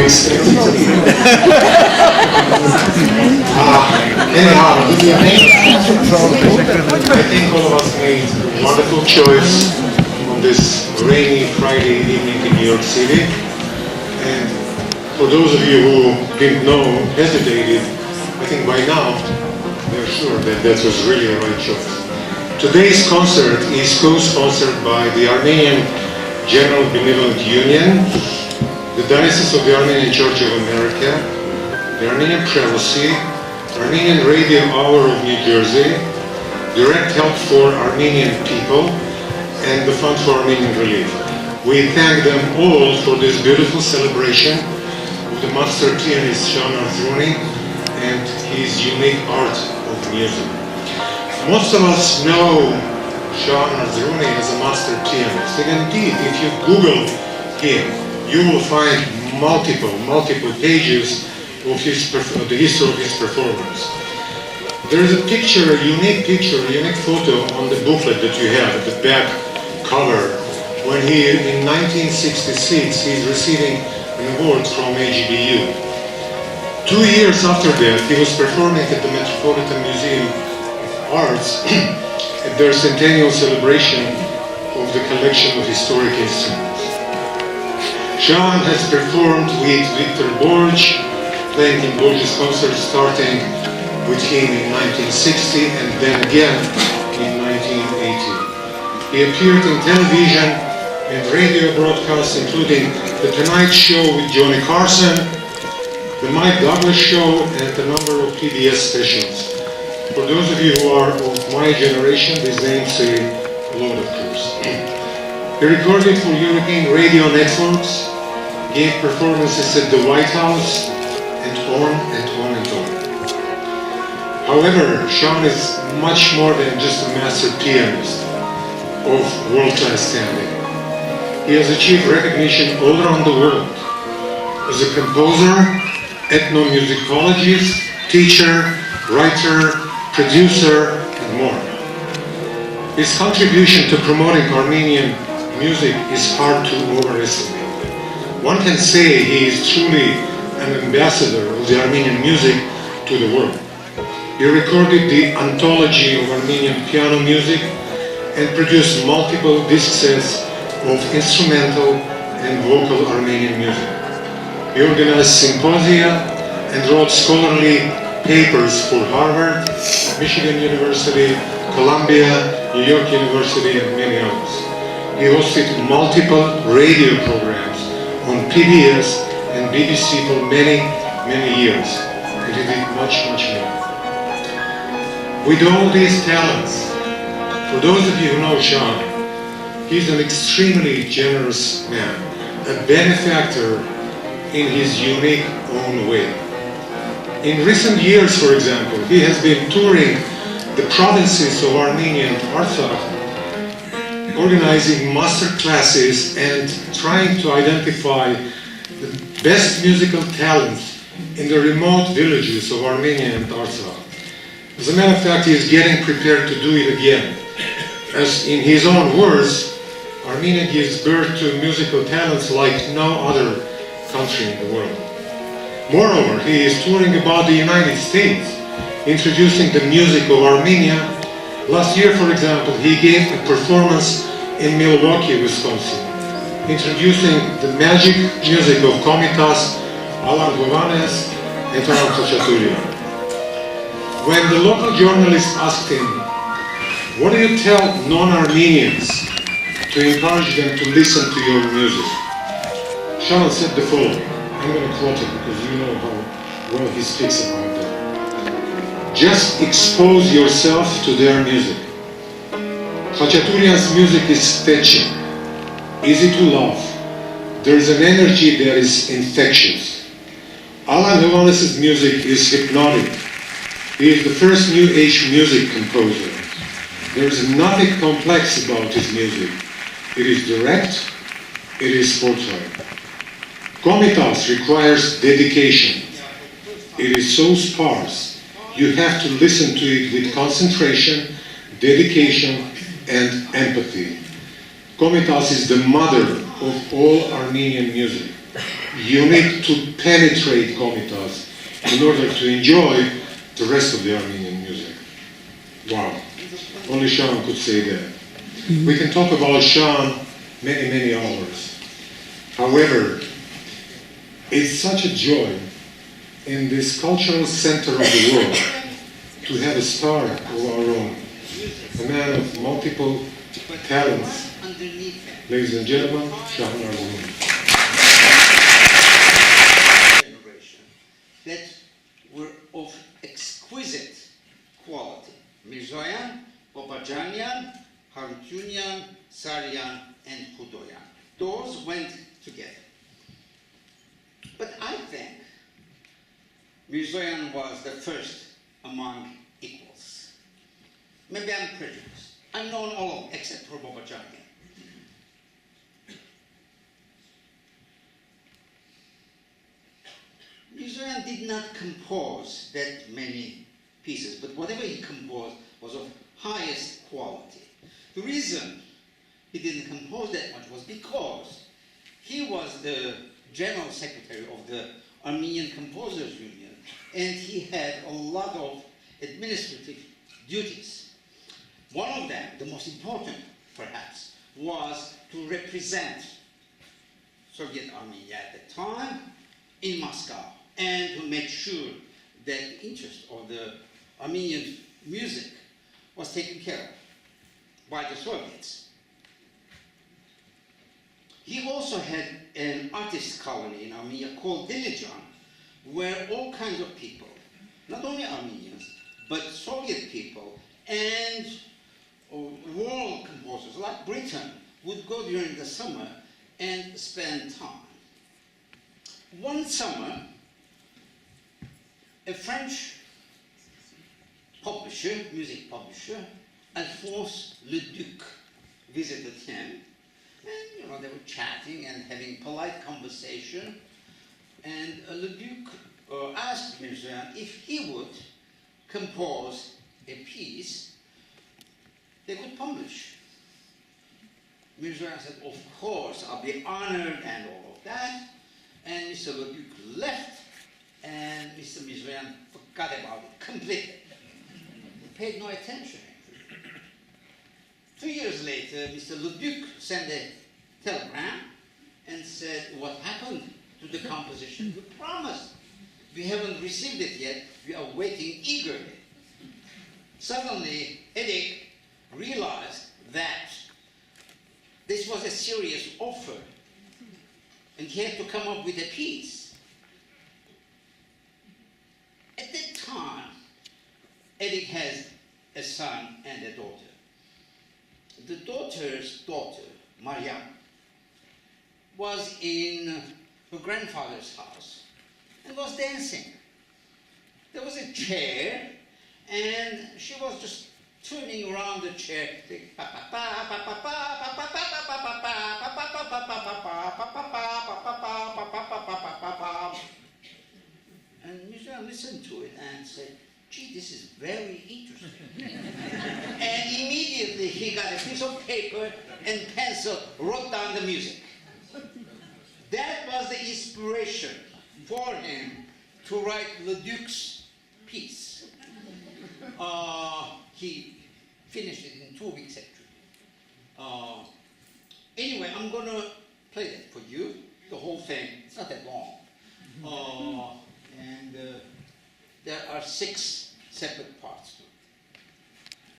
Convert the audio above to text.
extent. Anyhow, good evening. I think all of us made a wonderful choice on this rainy Friday evening in New York City. And for those of you who didn't know, hesitated, I think by now they're sure that that was really a right choice. Today's concert is co-sponsored by the Armenian General Benevolent Union, the Diocese of the Armenian Church of America, the Armenian Prelacy, Armenian Radio Hour of New Jersey, Direct Help for Armenian People, and the Fund for Armenian Relief. We thank them all for this beautiful celebration of the master pianist Sean Arzruni and his unique art of music. Most of us know Sean Arzruni as a master pianist, and indeed, if you Google him, you will find multiple pages of the history of his performance. There is a picture, a unique photo on the booklet that you have at the back cover, when he, in 1966, he's receiving an award from AGBU. 2 years after that, he was performing at the Metropolitan Museum Arts at their centennial celebration of the collection of historic instruments. Sean has performed with Victor Borge, playing in Borge's concerts starting with him in 1960 and then again in 1980. He appeared in television and radio broadcasts including The Tonight Show with Johnny Carson, The Mike Douglas Show, and a number of PBS specials. For those of you who are of my generation, these names say a lot, of course. He recorded for European radio networks, gave performances at the White House, and on and on and on. However, Sean is much more than just a master pianist of world-class standing. He has achieved recognition all around the world as a composer, ethnomusicologist, teacher, writer, producer, and more. His contribution to promoting Armenian music is hard to overestimate. One can say he is truly an ambassador of the Armenian music to the world. He recorded the anthology of Armenian piano music and produced multiple disc sets of instrumental and vocal Armenian music. He organized symposia and wrote scholarly papers for Harvard, Michigan University, Columbia, New York University, and many others. He hosted multiple radio programs on PBS and BBC for many years, and he did much more. With all these talents, for those of you who know Sean, he's an extremely generous man, a benefactor in his unique own way. In recent years, for example, he has been touring the provinces of Armenia and Artsakh, organizing master classes and trying to identify the best musical talents in the remote villages of Armenia and Arzruni. As a matter of fact, he is getting prepared to do it again. As in his own words, Armenia gives birth to musical talents like no other country in the world. Moreover, he is touring about the United States, introducing the music of Armenia. Last year, for example, he gave a performance in Milwaukee, Wisconsin, introducing the magic music of Komitas, Alan Govanes, and Toran Khachaturian. When the local journalist asked him, "What do you tell non-Armenians to encourage them to listen to your music?" Sean said the following. I'm going to quote it because you know how well he speaks about that. "Just expose yourself to their music. Khachaturian's music is fetching, easy to love. There is an energy that is infectious. Alan Govanes' music is hypnotic. He is the first New Age music composer. There is nothing complex about his music. It is direct, it is forthright. Komitas requires dedication. It is so sparse. You have to listen to it with concentration, dedication, and empathy. Komitas is the mother of all Armenian music. you need to penetrate Komitas in order to enjoy the rest of the Armenian music. Wow, only Shan could say that. We can talk about Shan many hours. However, it's such a joy in this cultural center of the world to have a star of our own, a man of multiple talents. Ladies and gentlemen, Shahan Arzruni. That were of exquisite quality. Mirzoyan, Babajanyan, Harutunian, Saryan, and Khudoyan. Those went together. But I think Mirzoyan was the first among equals. Maybe I'm prejudiced. I've known all of them except for Babajanyan. Mirzoyan did not compose that many pieces, but whatever he composed was of highest quality. The reason he didn't compose that much was because he was the general secretary of the Armenian Composers Union, and he had a lot of administrative duties. One of them, the most important perhaps, was to represent Soviet Armenia at the time in Moscow, and to make sure that the interest of the Armenian music was taken care of by the Soviets. He also had an artist colony in Armenia called Dilijan, where all kinds of people, not only Armenians, but Soviet people and world composers like Britain would go during the summer and spend time. One summer, a French publisher, music publisher, Alphonse Leduc, visited him, and they were chatting and having polite conversation. And Leduc asked Mirzoyan if he would compose a piece they could publish. Mirzoyan said, "Of course, I'll be honored," and all of that. And Mr. Leduc left, and Mr. Mirzoyan forgot about it completely. He paid no attention. 2 years later, Mr. Leduc sent a telegram and said, "What happened to the composition you promised? We haven't received it yet. We are waiting eagerly." Suddenly, Edik realized that this was a serious offer, and he had to come up with a piece. At that time, Edik has a son and a daughter. The daughter's daughter, Maryam, was in her grandfather's house and was dancing. There was a chair, and she was just turning around the chair. And Mirzoyan listened to it and said, "Gee, this is very interesting." And immediately he got a piece of paper and pencil, wrote down the music. That was the inspiration for him to write Leduc's piece. He finished it in 2 weeks actually. Anyway, I'm going to play that for you, the whole thing. It's not that long. And there are 6 separate parts to it.